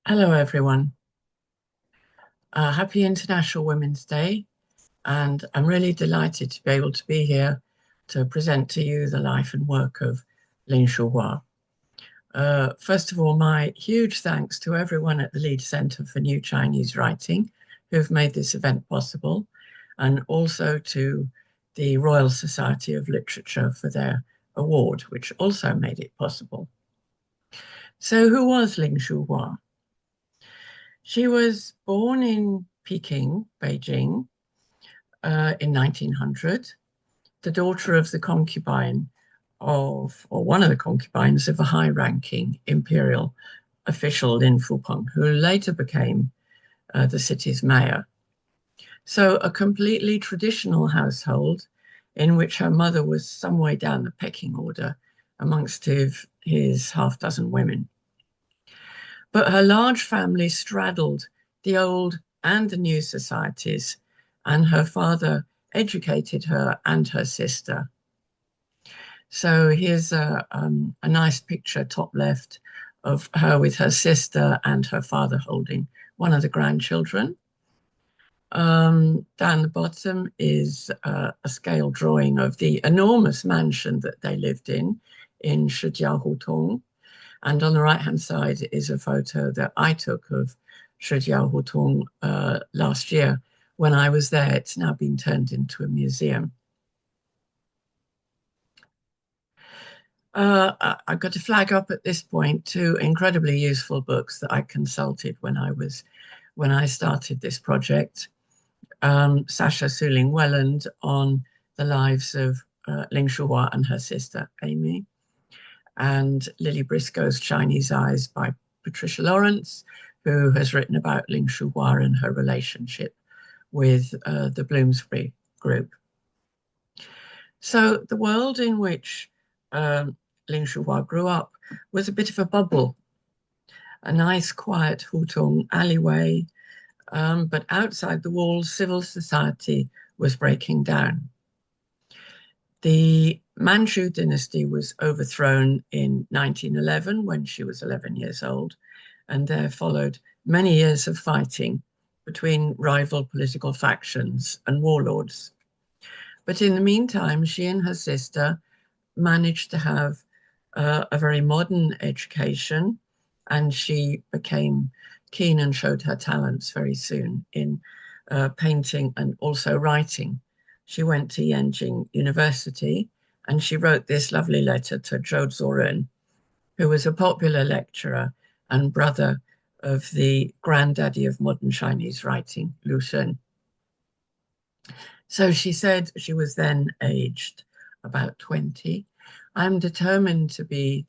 Hello, everyone. Happy International Women's Day, and I'm really delighted to be able to be here to present to you the life and work of Ling Shuhua. First of all, my huge thanks to everyone at the Lead Center for New Chinese Writing who've made this event possible, and also to the Royal Society of Literature for their award, which also made it possible. So, who was Ling Shuhua? She was born in Peking, Beijing, in 1900, the daughter of the concubine or one of the concubines of a high-ranking imperial official, Lin Fupeng, who later became the city's mayor. So a completely traditional household in which her mother was some way down the pecking order amongst his half dozen women. But her large family straddled the old and the new societies, and her father educated her and her sister. So here's a nice picture, top left, of her with her sister and her father holding one of the grandchildren. Down the bottom is a scale drawing of the enormous mansion that they lived in Shijiao and on the right-hand side is a photo that I took of Shijiao last year when I was there. It's now been turned into a museum. I've got to flag up at this point two incredibly useful books that I consulted when I started this project. Sasha Suling Welland on the lives of Ling Shuhua and her sister Amy, and Lily Briscoe's Chinese Eyes by Patricia Lawrence, who has written about Ling Shuhua and her relationship with the Bloomsbury group. So the world in which Ling Shuhua grew up was a bit of a bubble, a nice, quiet Hutong alleyway, but outside the walls, civil society was breaking down. The Manchu dynasty was overthrown in 1911 when she was 11 years old, and there followed many years of fighting between rival political factions and warlords. But in the meantime, she and her sister managed to have a very modern education, and she became keen and showed her talents very soon in painting and also writing. She went to Yenjing University and she wrote this lovely letter to Zhou Zuoren, who was a popular lecturer and brother of the granddaddy of modern Chinese writing, Lu Xun. So she said, she was then aged about 20. I'm determined to be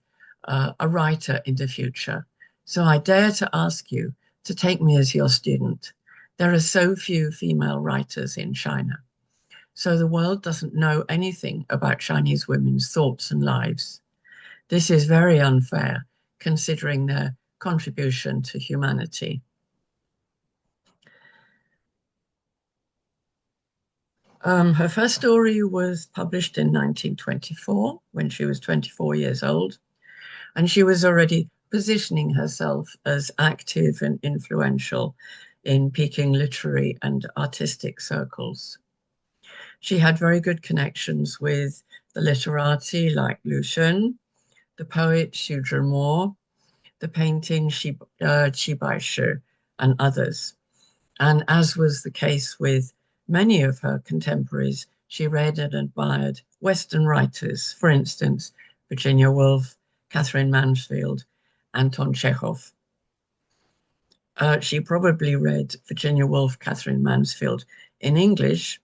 a writer in the future. So I dare to ask you to take me as your student. There are so few female writers in China. So the world doesn't know anything about Chinese women's thoughts and lives. This is very unfair, considering their contribution to humanity. Her first story was published in 1924 when she was 24 years old, and she was already positioning herself as active and influential in Peking literary and artistic circles. She had very good connections with the literati like Lu Xun, the poet Xu Zhimo, the painting Qi Bai Shi, and others. And as was the case with many of her contemporaries, she read and admired Western writers, for instance, Virginia Woolf, Catherine Mansfield, Anton Chekhov. She probably read Virginia Woolf, Catherine Mansfield in English,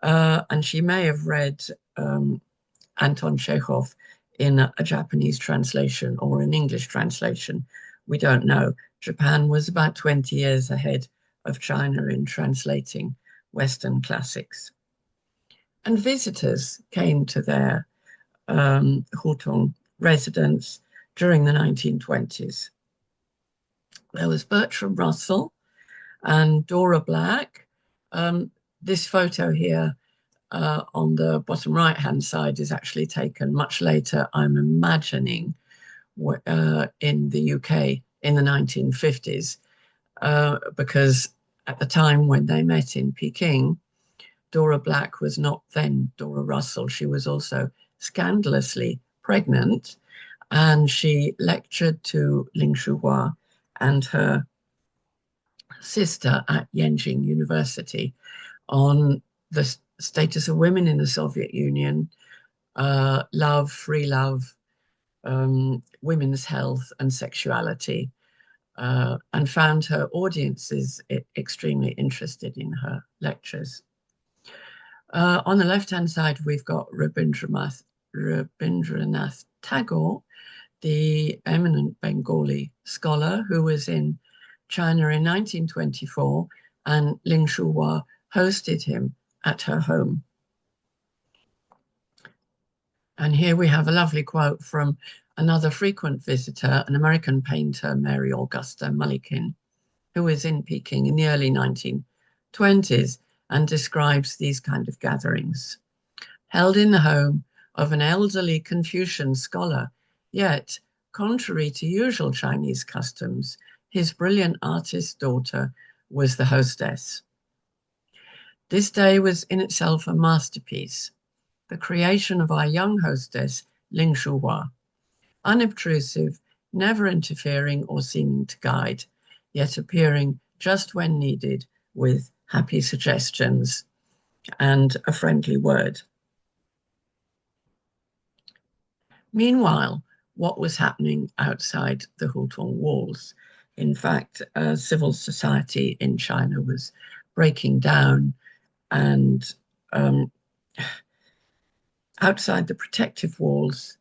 and she may have read Anton Chekhov in a Japanese translation or an English translation. We don't know. Japan was about 20 years ahead of China in translating Western classics. And visitors came to their Hutong residence during the 1920s. There was Bertram Russell and Dora Black. This photo here on the bottom right-hand side is actually taken much later, I'm imagining, in the UK in the 1950s, because at the time when they met in Peking, Dora Black was not then Dora Russell. She was also scandalously pregnant, and she lectured to Ling Shuhua and her sister at Yenjing University on the status of women in the Soviet Union, love, free love, women's health and sexuality, and found her audiences extremely interested in her lectures. On the left-hand side, we've got Rabindranath Tagore, the eminent Bengali scholar who was in China in 1924, and Ling Shuhua hosted him at her home. And here we have a lovely quote from another frequent visitor, an American painter, Mary Augusta Mullikin, who was in Peking in the early 1920s and describes these kind of gatherings. Held in the home of an elderly Confucian scholar, yet, contrary to usual Chinese customs, his brilliant artist daughter was the hostess. This day was in itself a masterpiece, the creation of our young hostess, Ling Shuhua, unobtrusive, never interfering or seeming to guide, yet appearing just when needed with happy suggestions and a friendly word. Meanwhile, what was happening outside the Hutong walls? In fact, civil society in China was breaking down, and outside the protective walls,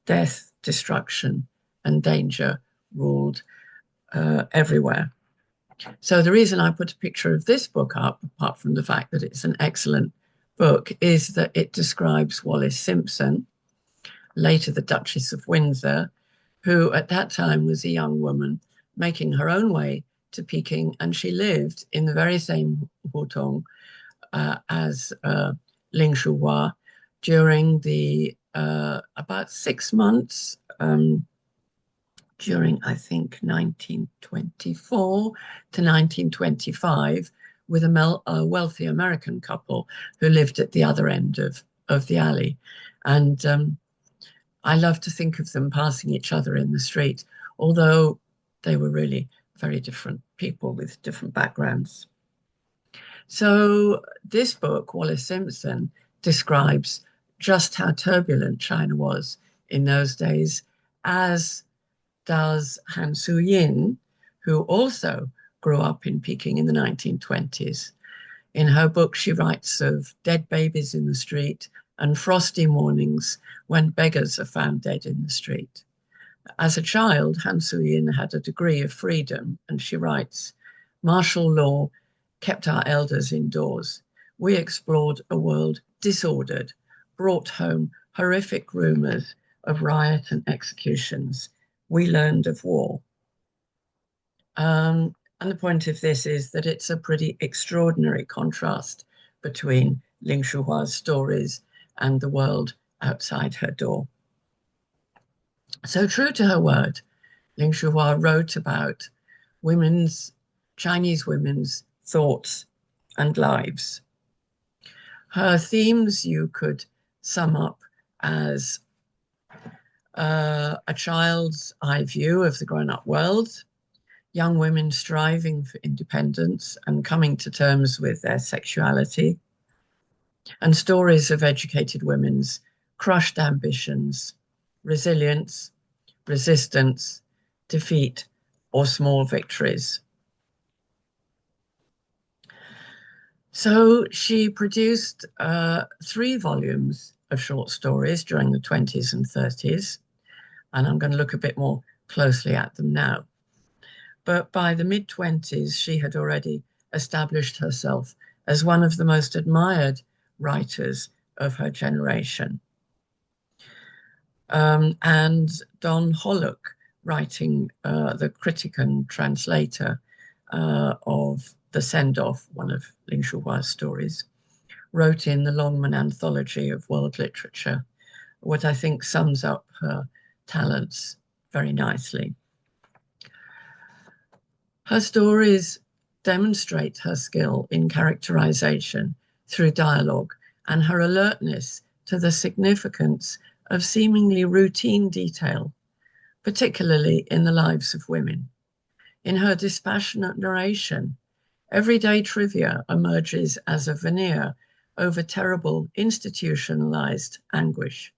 death, destruction, and danger ruled everywhere. So the reason I put a picture of this book up, apart from the fact that it's an excellent book, is that it describes Wallis Simpson, later the Duchess of Windsor, who at that time was a young woman making her own way to Peking, and she lived in the very same hutong as Ling Shuhua during the about 6 months during, I think, 1924 to 1925, with a wealthy American couple who lived at the other end of the alley. And I love to think of them passing each other in the street, although they were really very different people with different backgrounds. So this book, Wallis Simpson, describes just how turbulent China was in those days, as does Han Su-yin, who also grew up in Peking in the 1920s. In her book, she writes of dead babies in the street and frosty mornings when beggars are found dead in the street. As a child, Han Su-yin had a degree of freedom, and she writes, "Martial law kept our elders indoors. We explored a world disordered, brought home horrific rumors of riot and executions. We learned of war." And the point of this is that it's a pretty extraordinary contrast between Ling Shuhua's stories and the world outside her door. So true to her word, Ling Shuhua wrote about Chinese women's thoughts and lives. Her themes you could sum up as a child's eye view of the grown-up world, young women striving for independence and coming to terms with their sexuality, and stories of educated women's crushed ambitions, resilience, resistance, defeat, or small victories. So she produced 3 volumes of short stories during the 20s and 30s, and I'm going to look a bit more closely at them now. But by the mid-20s, she had already established herself as one of the most admired writers of her generation. And Don Hollock, writing the critic and translator of The Send-Off, one of Ling Shuhua's stories, wrote in the Longman Anthology of World Literature what I think sums up her talents very nicely. Her stories demonstrate her skill in characterization through dialogue and her alertness to the significance of seemingly routine detail, particularly in the lives of women. In her dispassionate narration, everyday trivia emerges as a veneer over terrible institutionalized anguish.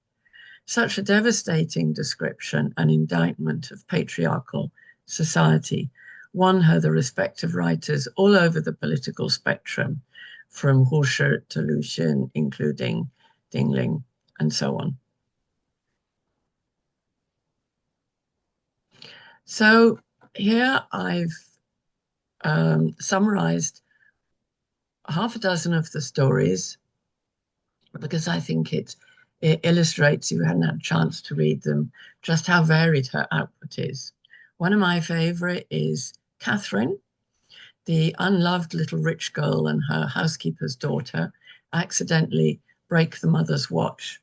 Such a devastating description and indictment of patriarchal society won her the respect of writers all over the political spectrum, from Hu Shi to Lu Xun, including Ding Ling, and so on. So here I've summarized half a dozen of the stories because I think it illustrates, if you hadn't had a chance to read them, just how varied her output is. One of my favorite is Catherine, the unloved little rich girl and her housekeeper's daughter accidentally break the mother's watch.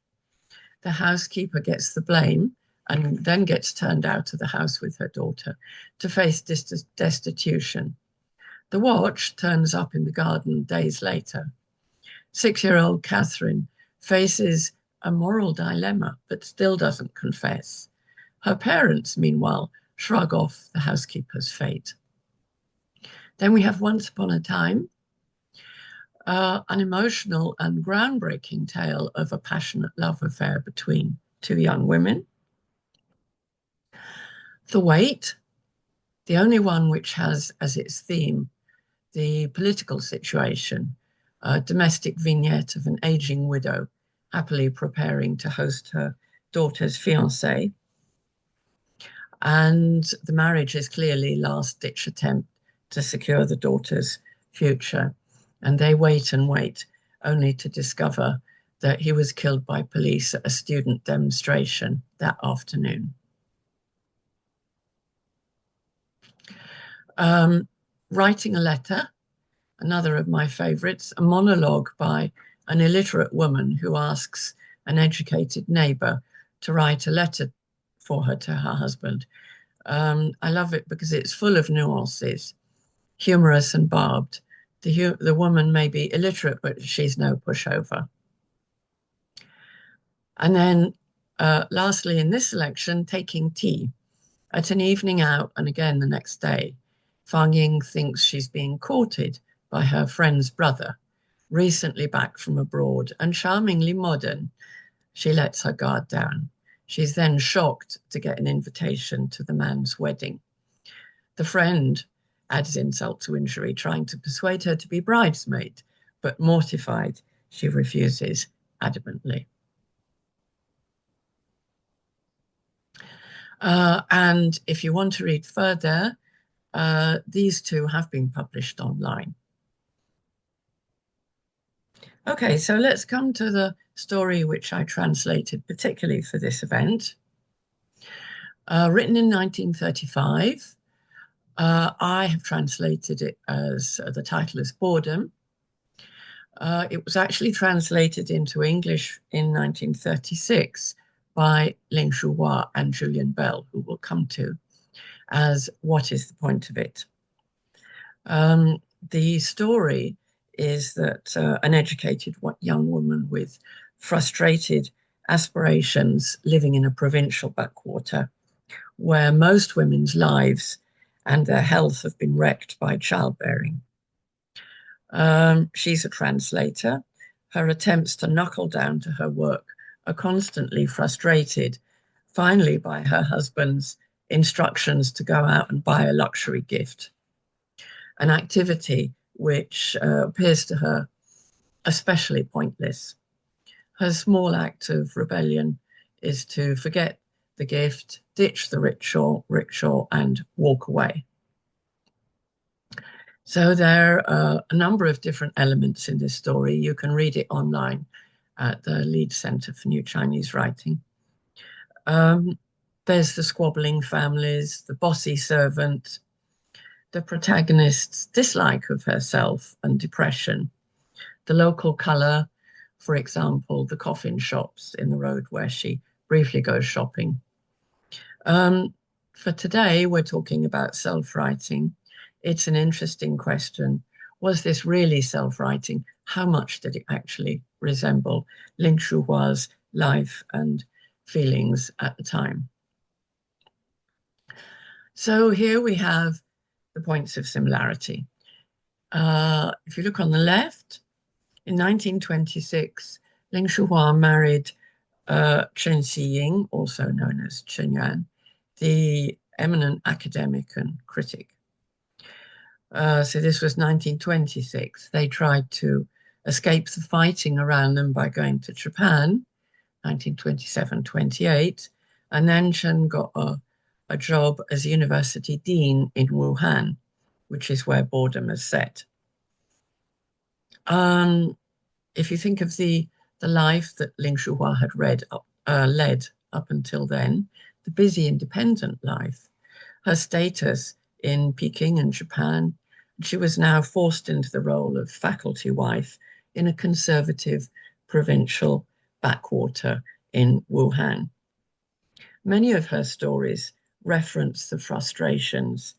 The housekeeper gets the blame and then gets turned out of the house with her daughter to face destitution. The watch turns up in the garden days later. 6-year-old Catherine faces a moral dilemma but still doesn't confess. Her parents, meanwhile, shrug off the housekeeper's fate. Then we have Once Upon a Time, an emotional and groundbreaking tale of a passionate love affair between two young women. The Wait, the only one which has as its theme the political situation, a domestic vignette of an aging widow happily preparing to host her daughter's fiancé. And the marriage is clearly last-ditch attempt to secure the daughter's future. And they wait and wait, only to discover that he was killed by police at a student demonstration that afternoon. Writing a Letter, another of my favorites, a monologue by an illiterate woman who asks an educated neighbor to write a letter for her to her husband. I love it because it's full of nuances, humorous and barbed. The woman may be illiterate, but she's no pushover. And then lastly, in this selection, Taking Tea. At an evening out, and again the next day, Fang Ying thinks she's being courted by her friend's brother, recently back from abroad and charmingly modern. She lets her guard down. She's then shocked to get an invitation to the man's wedding. The friend adds insult to injury, trying to persuade her to be bridesmaid, but mortified, she refuses adamantly. And if you want to read further, these two have been published online. Okay, so let's come to the story which I translated particularly for this event. Written in 1935, I have translated it as the title is Boredom. It was actually translated into English in 1936 by Ling Shuhua and Julian Bell, who we'll come to, as What is the Point of It? The story is that an educated young woman with frustrated aspirations living in a provincial backwater where most women's lives and their health have been wrecked by childbearing. She's a translator. Her attempts to knuckle down to her work are constantly frustrated, finally by her husband's instructions to go out and buy a luxury gift, an activity which appears to her especially pointless. Her small act of rebellion is to forget the gift, ditch the rickshaw, and walk away. So there are a number of different elements in this story. You can read it online at the Leeds Centre for New Chinese Writing. There's the squabbling families, the bossy servant, the protagonist's dislike of herself and depression, the local colour, for example, the coffin shops in the road where she briefly goes shopping. For today, we're talking about self-writing. it's an interesting question. Was this really self-writing? How much did it actually resemble Ling Shuhua's life and feelings at the time? So here we have the points of similarity. If you look on the left, in 1926, Ling Shuhua married Chen Xiying, also known as Chen Yuan, the eminent academic and critic. So this was 1926. They tried to escape the fighting around them by going to Japan, 1927-28, and then Chen got a job as university dean in Wuhan, which is where boredom is set. If you think of the life that Ling Shuhua had led up until then, the busy independent life, her status in Peking and Japan, she was now forced into the role of faculty wife in a conservative provincial backwater in Wuhan. Many of her stories reference the frustrations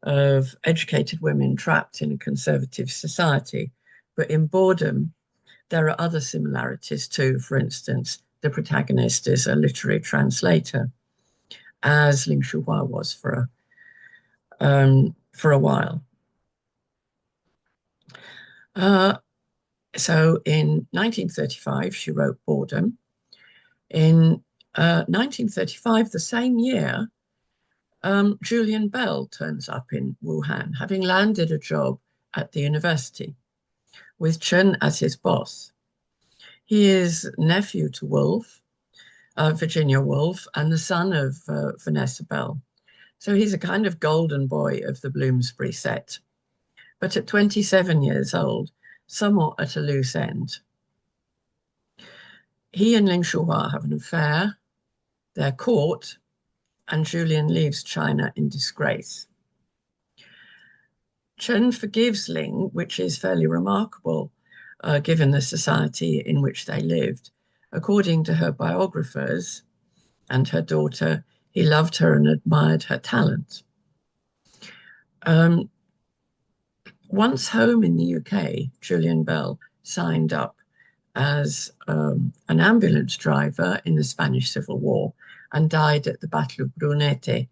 of educated women trapped in a conservative society, but in boredom, there are other similarities too. For instance, the protagonist is a literary translator, as Ling Shuhua was for a while. So in 1935, she wrote Boredom. In 1935, the same year, Julian Bell turns up in Wuhan, having landed a job at the university, with Chen as his boss. He is nephew to Woolf, Virginia Woolf, and the son of Vanessa Bell. So he's a kind of golden boy of the Bloomsbury set. But at 27 years old, somewhat at a loose end. He and Ling Shuhua have an affair, they're caught, and Julian leaves China in disgrace. Chen forgives Ling, which is fairly remarkable given the society in which they lived. According to her biographers and her daughter, he loved her and admired her talent. Once home in the UK, Julian Bell signed up as an ambulance driver in the Spanish Civil War and died at the Battle of Brunete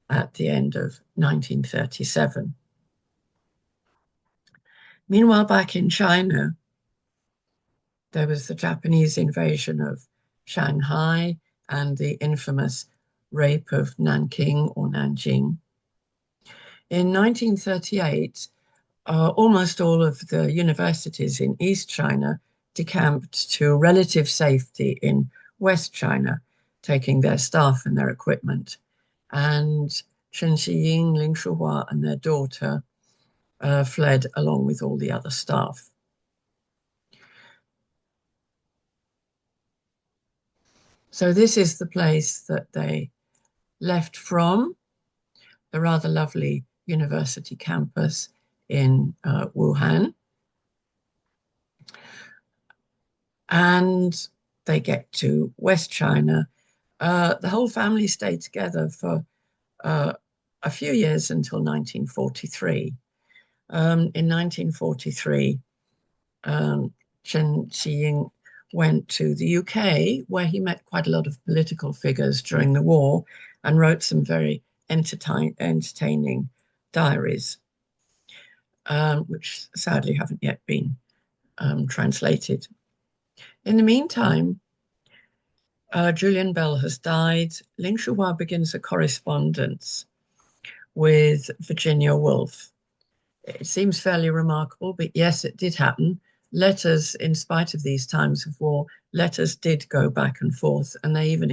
at the end of 1937. Meanwhile, back in China, there was the Japanese invasion of Shanghai and the infamous rape of Nanking or Nanjing. In 1938, almost all of the universities in East China decamped to relative safety in West China, taking their staff and their equipment. And Chen Xiying, Ling Shuhua, and their daughter fled along with all the other staff. So this is the place that they left from, the rather lovely university campus in Wuhan. And they get to West China. The whole family stayed together for a few years until 1943. In 1943, Chen Xiying went to the UK, where he met quite a lot of political figures during the war and wrote some very entertaining diaries, which sadly haven't yet been translated. In the meantime, Julian Bell has died. Ling Shuhua begins a correspondence with Virginia Woolf. It seems fairly remarkable, but yes, it did happen. Letters, in spite of these times of war, letters did go back and forth, and they even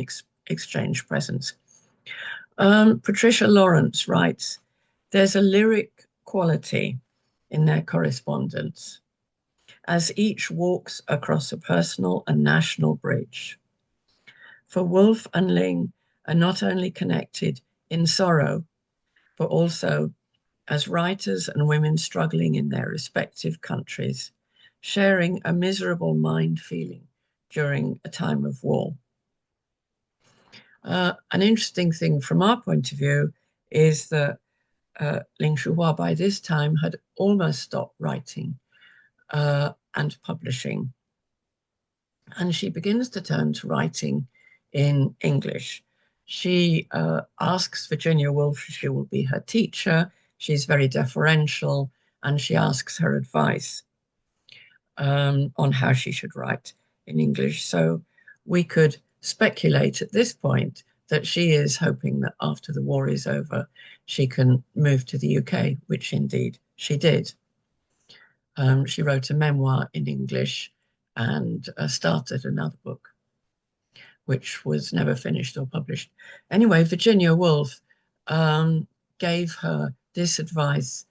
exchanged presents. Patricia Lawrence writes, there's a lyric quality in their correspondence, as each walks across a personal and national bridge. For Woolf and Ling are not only connected in sorrow, but also as writers and women struggling in their respective countries, sharing a miserable mind feeling during a time of war. An interesting thing from our point of view is that Ling Shuhua by this time had almost stopped writing and publishing. And she begins to turn to writing in English. She asks Virginia Woolf if she will be her teacher. She's very deferential, and she asks her advice on how she should write in English. So we could speculate at this point that she is hoping that after the war is over, she can move to the UK, which indeed she did. She wrote a memoir in English and started another book, which was never finished or published. Anyway, Virginia Woolf gave her this advice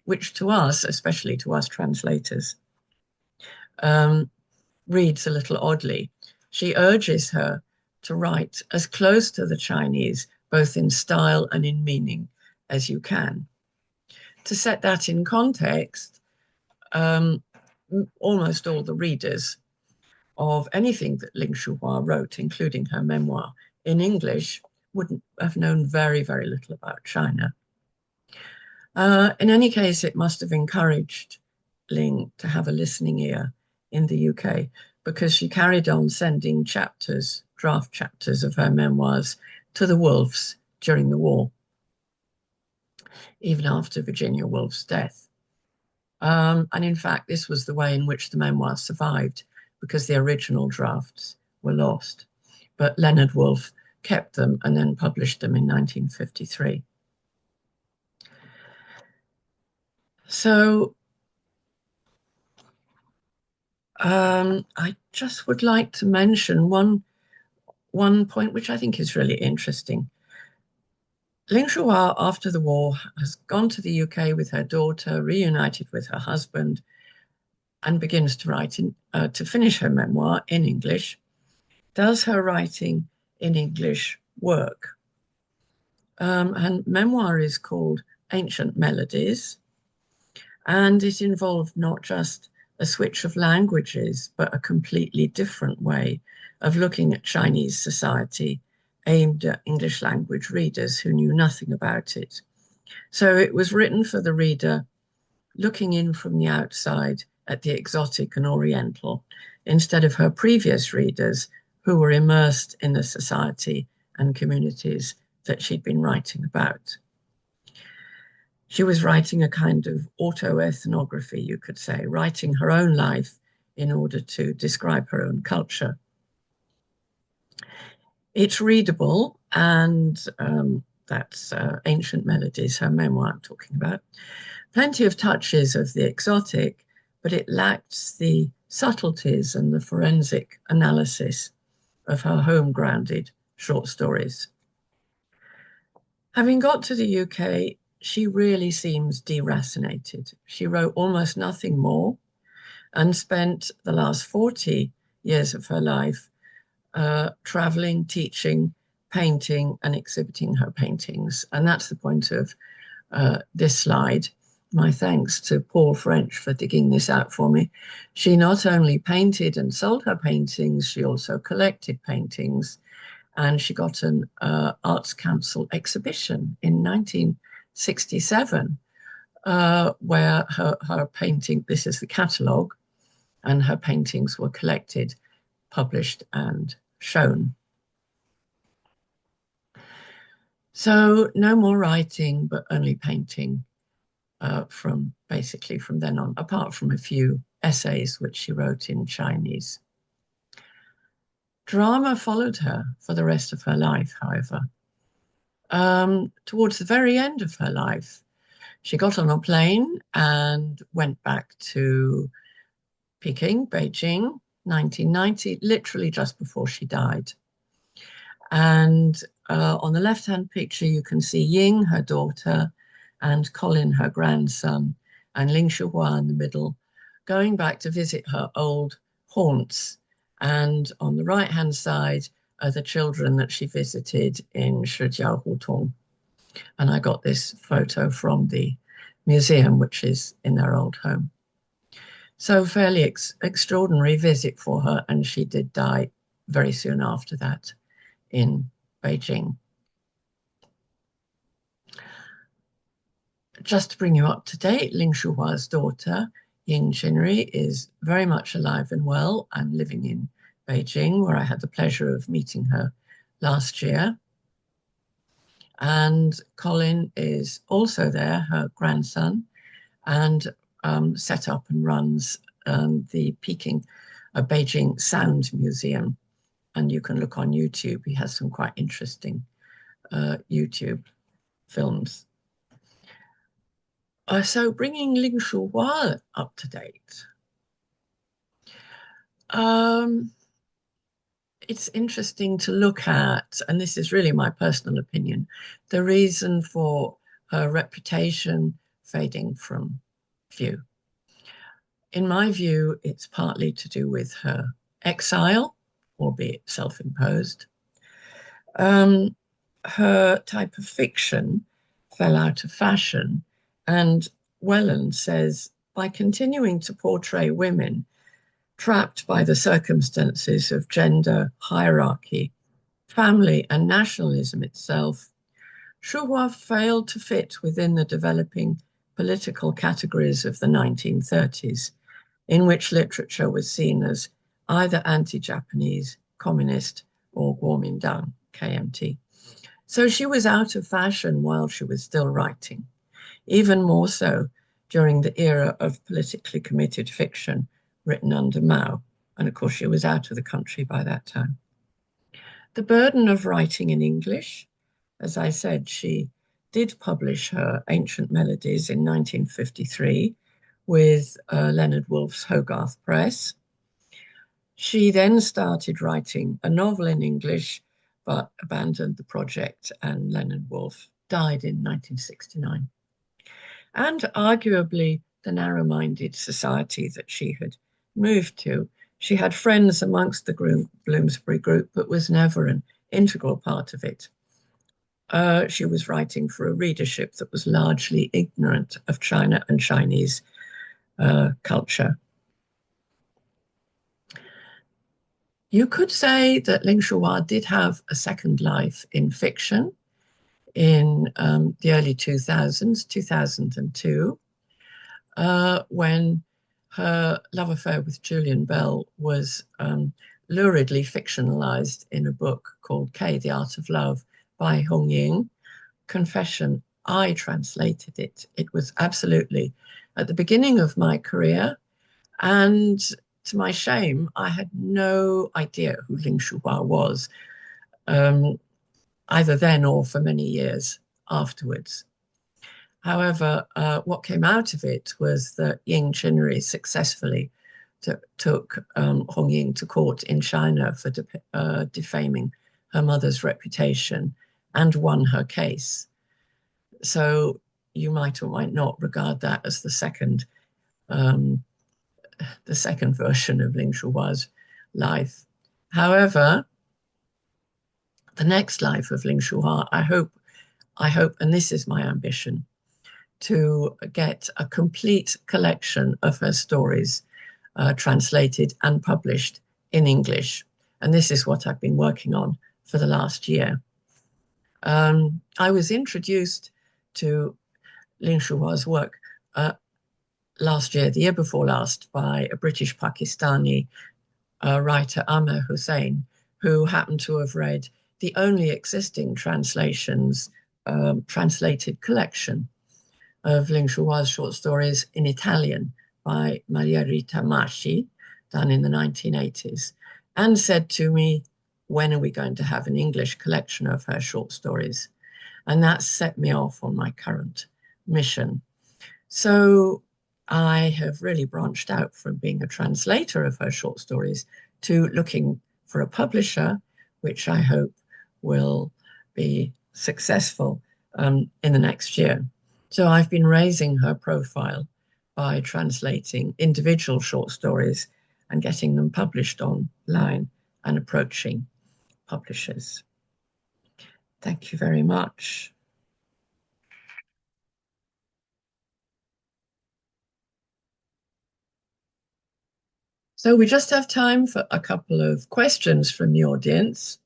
which to us, especially to us translators, reads a little oddly. She urges her to write as close to the Chinese, both in style and in meaning, as you can. To set that in context, almost all the readers of anything that Ling Shuhua wrote, including her memoir in English, wouldn't have known very, very little about China. In any case, it must have encouraged Ling to have a listening ear in the UK, because she carried on sending chapters, draft chapters of her memoirs to the Woolfs during the war, even after Virginia Woolf's death. And in fact, this was the way in which the memoirs survived, because the original drafts were lost. But Leonard Woolf kept them and then published them in 1953. So I just would like to mention one point which I think is really interesting. Ling Shuhua, after the war, has gone to the UK with her daughter, reunited with her husband, and begins to write to finish her memoir in English. Does her writing in English work? And memoir is called Ancient Melodies, and it involved not just a switch of languages, but a completely different way of looking at Chinese society aimed at English language readers who knew nothing about it. So it was written for the reader looking in from the outside at the exotic and oriental, instead of her previous readers who were immersed in the society and communities that she'd been writing about. She was writing a kind of autoethnography, you could say, writing her own life in order to describe her own culture. It's readable, and that's Ancient Melodies, her memoir I'm talking about. Plenty of touches of the exotic, but it lacks the subtleties and the forensic analysis of her home-grounded short stories. Having got to the UK, she really seems deracinated. She wrote almost nothing more and spent the last 40 years of her life traveling, teaching, painting, and exhibiting her paintings. And that's the point of this slide. My thanks to Paul French for digging this out for me. She not only painted and sold her paintings, she also collected paintings. And she got an Arts Council exhibition in 1967, where her painting, this is the catalogue, and her paintings were collected, published, and shown. So no more writing, but only painting from then on, apart from a few essays which she wrote in Chinese. Drama followed her for the rest of her life, however. Towards the very end of her life, she got on a plane and went back to Peking, Beijing, 1990, literally just before she died. And on the left-hand picture, you can see Ying, her daughter, and Colin, her grandson, and Ling Shuhua in the middle, going back to visit her old haunts. And on the right-hand side are the children that she visited in Shijiao Hutong. And I got this photo from the museum, which is in their old home. So fairly extraordinary visit for her, and she did die very soon after that in Beijing. just to bring you up to date, Ling Shuhua's daughter, Ying Chinri, is very much alive and well and living in Beijing, where I had the pleasure of meeting her last year. And Colin is also there, her grandson, and set up and runs the Beijing Sound Museum. And you can look on YouTube. He has some quite interesting YouTube films. So bringing Ling Shuhua up to date. It's interesting to look at, and this is really my personal opinion, the reason for her reputation fading from view. In my view, it's partly to do with her exile, albeit self-imposed. Her type of fiction fell out of fashion, and Welland says, by continuing to portray women trapped by the circumstances of gender hierarchy, family, and nationalism itself, Shuhua failed to fit within the developing political categories of the 1930s, in which literature was seen as either anti-Japanese, communist, or Kuomintang, KMT. So she was out of fashion while she was still writing, even more so during the era of politically committed fiction written under Mao. And of course, she was out of the country by that time. The burden of writing in English, as I said, she did publish her Ancient Melodies in 1953 with Leonard Woolf's Hogarth Press. She then started writing a novel in English, but abandoned the project, and Leonard Woolf died in 1969. And arguably, the narrow-minded society that she had moved to. She had friends amongst the Bloomsbury group, but was never an integral part of it. She was writing for a readership that was largely ignorant of China and Chinese culture. You could say that Ling Shuhua did have a second life in fiction in the early 2000s, 2002, when her love affair with Julian Bell was luridly fictionalized in a book called K, The Art of Love by Hong Ying. Confession, I translated it. It was absolutely at the beginning of my career. And to my shame, I had no idea who Ling Shuhua was, either then or for many years afterwards. However, what came out of it was that Ying Chinri successfully took Hong Ying to court in China for defaming her mother's reputation and won her case. So you might or might not regard that as the second version of Ling Shuhua's life. However, the next life of Ling Shuhua, I hope, and this is my ambition, to get a complete collection of her stories translated and published in English. And this is what I've been working on for the last year. I was introduced to Ling Shuhua's work last year, the year before last, by a British Pakistani writer, Amer Hussain, who happened to have read the only existing translated collection of Ling Shuhua's short stories in Italian by Maria Rita Masci, done in the 1980s, and said to me, when are we going to have an English collection of her short stories? And that set me off on my current mission. So I have really branched out from being a translator of her short stories to looking for a publisher, which I hope will be successful in the next year. So I've been raising her profile by translating individual short stories and getting them published online and approaching publishers. Thank you very much. So we just have time for a couple of questions from the audience.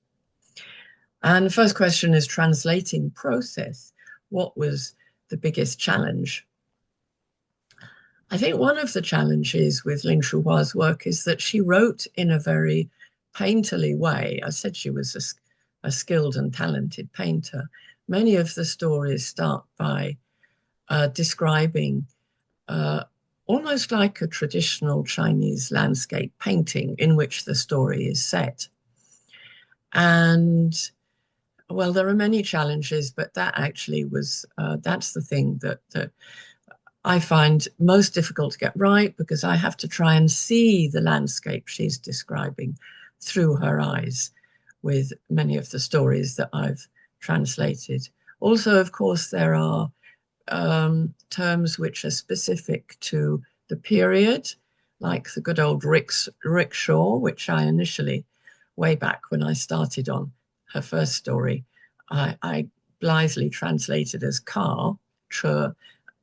And the first question is translating process. What was the biggest challenge? I think one of the challenges with Ling Shuhua's work is that she wrote in a very painterly way. I said she was a skilled and talented painter. Many of the stories start by describing almost like a traditional Chinese landscape painting in which the story is set. And well, there are many challenges, but that actually was, that's the thing that I find most difficult to get right, because I have to try and see the landscape she's describing through her eyes with many of the stories that I've translated. Also, of course, there are terms which are specific to the period, like the good old rickshaw, which I initially, way back when I started on her first story, I blithely translated as car,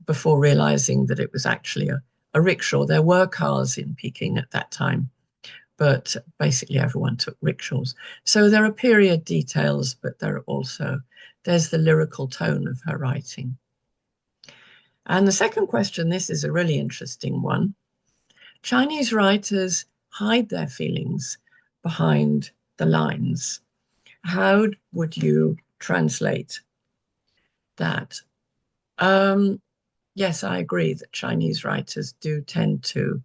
before realizing that it was actually a rickshaw. There were cars in Peking at that time, but basically everyone took rickshaws. So there are period details, but there's the lyrical tone of her writing. And the second question, this is a really interesting one. Chinese writers hide their feelings behind the lines. How would you translate that? Yes, I agree that Chinese writers do tend to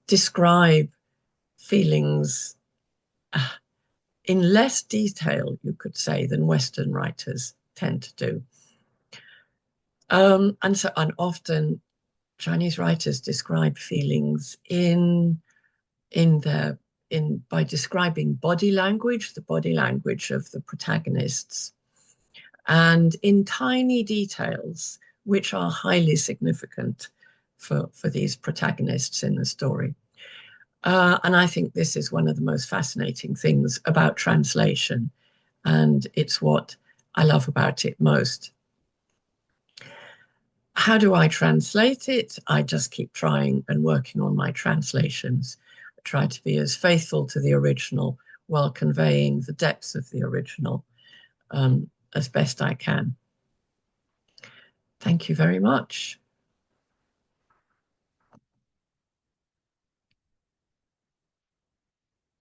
describe feelings in less detail, you could say, than Western writers tend to do. And often Chinese writers describe feelings by describing body language, the body language of the protagonists, and in tiny details which are highly significant for these protagonists in the story. And I think this is one of the most fascinating things about translation, and it's what I love about it most. How do I translate it? I just keep trying and working on my translations. I try to be as faithful to the original while conveying the depths of the original as best I can. Thank you very much.